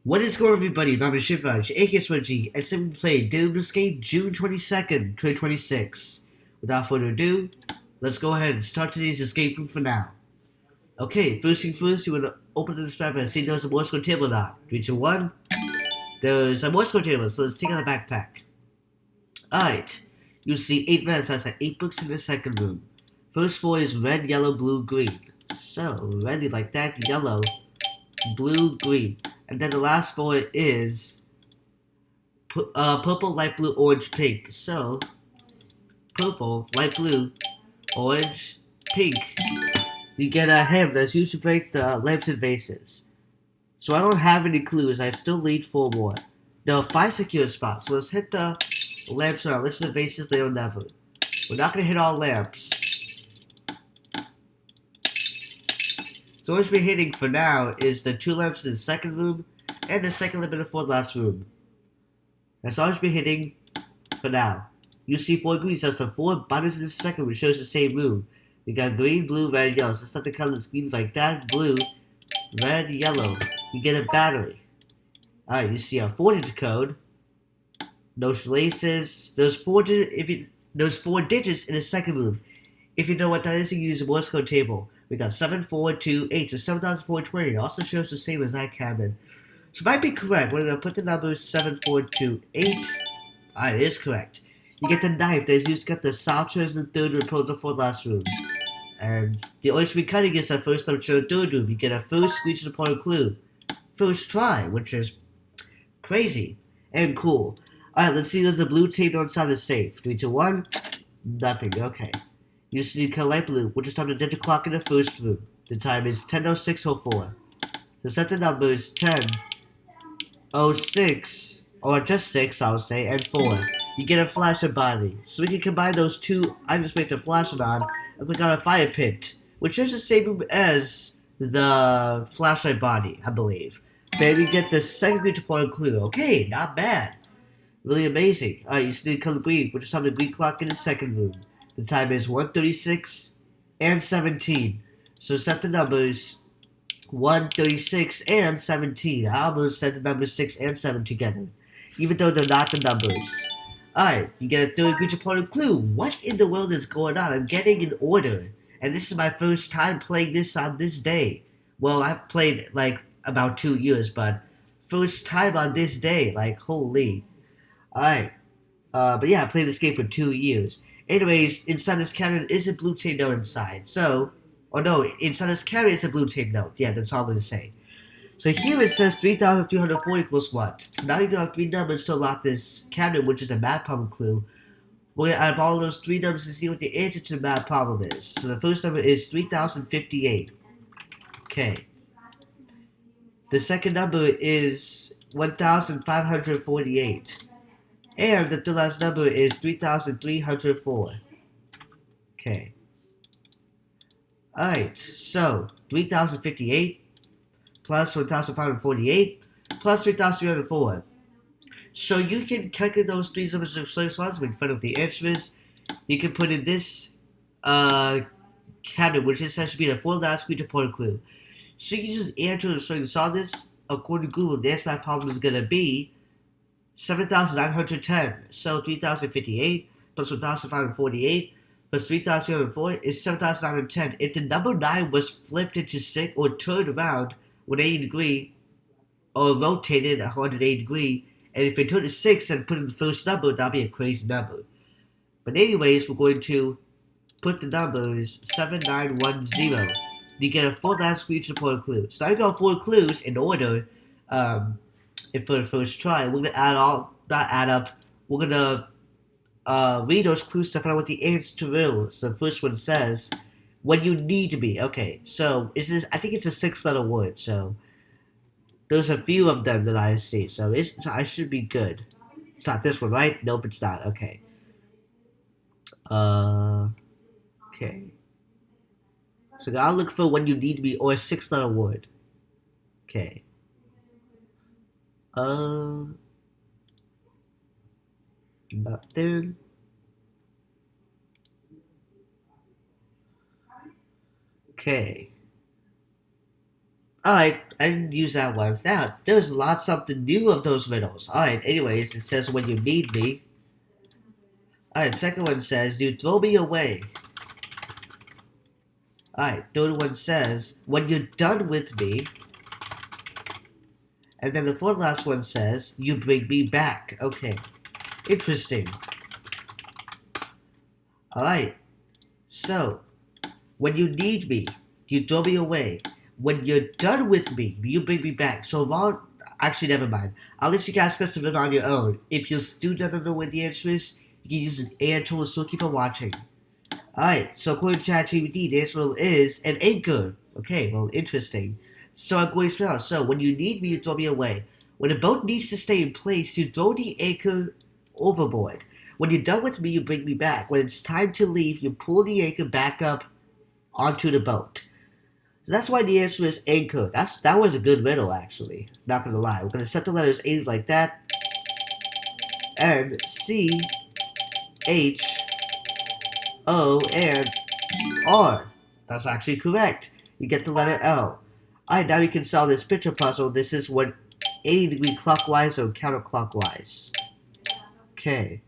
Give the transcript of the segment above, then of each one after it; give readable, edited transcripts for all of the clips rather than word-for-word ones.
What is going on, everybody? I'm Shivaj, aka Smudgy, and today we play Doom Escape June 22nd, 2026. Without further ado, let's go ahead and start today's escape room for now. Okay, first thing first, you want to open this map and see there's a Morse code table now. 3, 2, 1. There's a Morse code table, so let's take out a backpack. Alright, you'll see 8 vents outside 8 books in the second room. First 4 is red, yellow, blue, green. So, red like that, yellow, blue, green. And then the last 4 is purple, light blue, orange, pink. So, purple, light blue, orange, pink. You get a ham that's used to break the lamps and vases. So I don't have any clues. I still need 4 more. There are 5 secure spots. So let's hit the lamps around. Let's hit the vases later never. We're not going to hit all lamps. So what we're hitting for now is the 2 lamps in the second room and the second lamp in the fourth last room. That's all we're hitting for now. You see 4 greens, that's the 4 buttons in the second, which shows the same room. We got green, blue, red, yellow. So let's start the colors greens like that. Blue, red, yellow. You get a battery. Alright, you see a 4-digit code. No laces. There's 4 digits in the second room. If you know what that is, you can use a Morse code table. We got 7428, so 7420. It also shows the same as that cabin. So it might be correct. We're going to put the number 7428. Alright, it is correct. You get the knife that is used to cut the soldiers in the third room opposed to the fourth last room. And the only we cutting is the first time show third room. You get a first screech to point a clue. First try, which is crazy and cool. Alright, let's see there's a blue tape inside the safe. 3, 2, 1. Nothing, okay. You see the color light blue, which is time to digit clock in the first room. The time is 10:06:04. So set the numbers 10:06, or just 6, I'll say, and 4. You get a flasher body. So we can combine those 2 items to make the flasher on, and click on a fire pit, which is the same as the flashlight body, I believe. Then we get the second green to point clue. Okay, not bad. Really amazing. Alright, you see the color green, which is time the green clock in the second room. The time is 1:36 and 17. So set the numbers 1:36 and 17. I almost set the numbers 6 and 7 together, even though they're not the numbers. Alright, you get a third creature point clue. What in the world is going on? I'm getting an order. And this is my first time playing this on this day. Well, I've played like about 2 years, but first time on this day. Like, holy. Alright. But yeah, I played this game for 2 years. Anyways, inside this cabinet is a blue tape note inside. So, or no, inside this cabinet is a blue tape note. Yeah, that's all I'm going to say. So here it says 3,304 equals what? So now you got 3 numbers to unlock this cabinet, which is a math problem clue. We're going to add up all those 3 numbers to see what the answer to the math problem is. So the first number is 3,058. Okay. The second number is 1,548. And the third last number is 3,304. Okay. Alright, so 3,058 plus 1,548 plus 3,304. So you can calculate those 3 numbers responsibly in front of the answer is. You can put in this cabinet, which is essentially the 4 last creature point clue. So you can use the answer so you saw this. According to Google, the answer problem is going to be 7,910. So 3,058 plus 1,548 plus 3,304 is 7,910. If the number 9 was flipped into 6 or turned around 180 degree or rotated 180 degree, and if it turned to 6 and put in the first number, that'd be a crazy number. But anyways, we're going to put the numbers 7910. You get a 4 last creature point clue. So now you got 4 clues in order. And for the first try, we're gonna add up. We're gonna read those clues to find out what the answer to is. So the first one says, "When you need to be." Okay, so is this? I think it's a 6-letter word. So there's a few of them that I see. So I should be good. It's not this one, right? Nope, it's not. Okay. Okay. So I'll look for when you need to be or a 6-letter word. Okay. Nothing. Okay. Alright, I didn't use that one. Now, there's lots something new of those riddles. Alright, anyways, it says when you need me. Alright, second one says, you throw me away. Alright, third one says, when you're done with me. And then the fourth last one says, you bring me back. Okay, interesting. Alright, so, when you need me, you throw me away. When you're done with me, you bring me back. So long, actually never mind. I'll let you guys guess it on your own. If you still don't know what the answer is, you can use an AI tool to still keep on watching. Alright, so according to ChatGPT, the answer is an anchor. Okay, well, interesting. So I'm going to spell out. So when you need me, you throw me away. When a boat needs to stay in place, you throw the anchor overboard. When you're done with me, you bring me back. When it's time to leave, you pull the anchor back up onto the boat. So that's why the answer is anchor. That was a good riddle, actually. Not gonna lie. We're gonna set the letters A like that. N, C, H, O, and R. That's actually correct. You get the letter L. Alright, now we can solve this picture puzzle. This is what 80-degree clockwise or counterclockwise. Okay.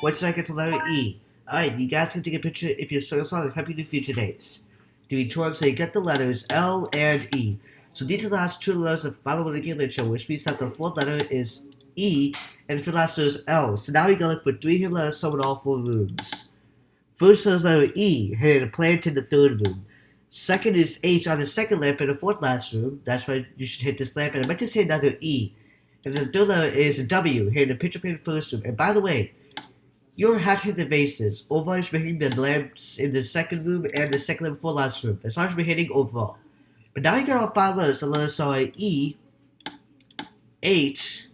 What should I get the letter E? Alright, you guys can take a picture if you're struggling on happy in the future days. To be torn, so you get the letters L and E. So these are the last two letters of the final one again picture, which means that the fourth letter is E, and the last letter is L. So now we gotta look for three hidden letters in all four rooms. First is letter E, hidden in a plant in the third room. Second is H on the second lamp in the fourth last room. That's why you should hit this lamp, and I meant to say another E. And the third letter is W, hidden in a picture frame in the first room. And by the way, you're hatching the vases. Overall, you should be hitting the lamps in the second room and the second lamp before last room. That's all you should be hitting overall. But now you got all five letters. The letters are E, H,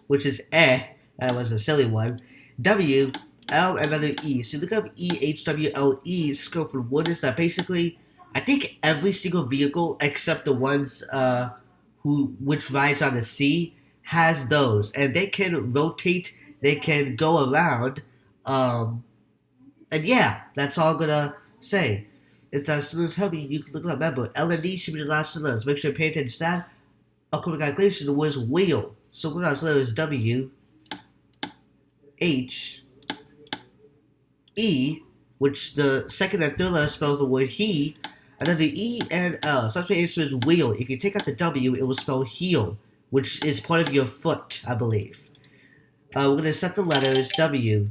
which is that was a silly one, W, L, and another E. So look up E, H, W, L, E. Scope for what is that? Basically, I think every single vehicle except the ones which rides on the sea has those. And they can rotate, they can go around. And yeah, that's all I'm gonna say. If that's students help you can look it up. Remember, L and E should be the last two letters. Make sure you pay attention to that. According to calculation, the word is wheel. So the last letter is W, H, E, which the second and third letter spells the word he, and then the E and L. So that's why the answer is wheel. If you take out the W, it will spell heel, which is part of your foot, I believe. We're gonna set the letters W,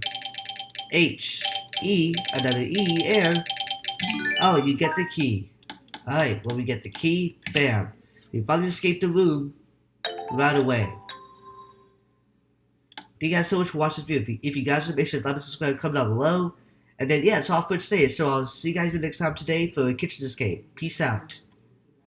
H, E, another E, and oh, you get the key. Alright, when we get the key, bam. We finally escaped the room right away. Thank you guys so much for watching this video. If you guys would make sure to like and subscribe, comment down below. And then, yeah, it's all for today. So I'll see you guys next time today for a kitchen escape. Peace out.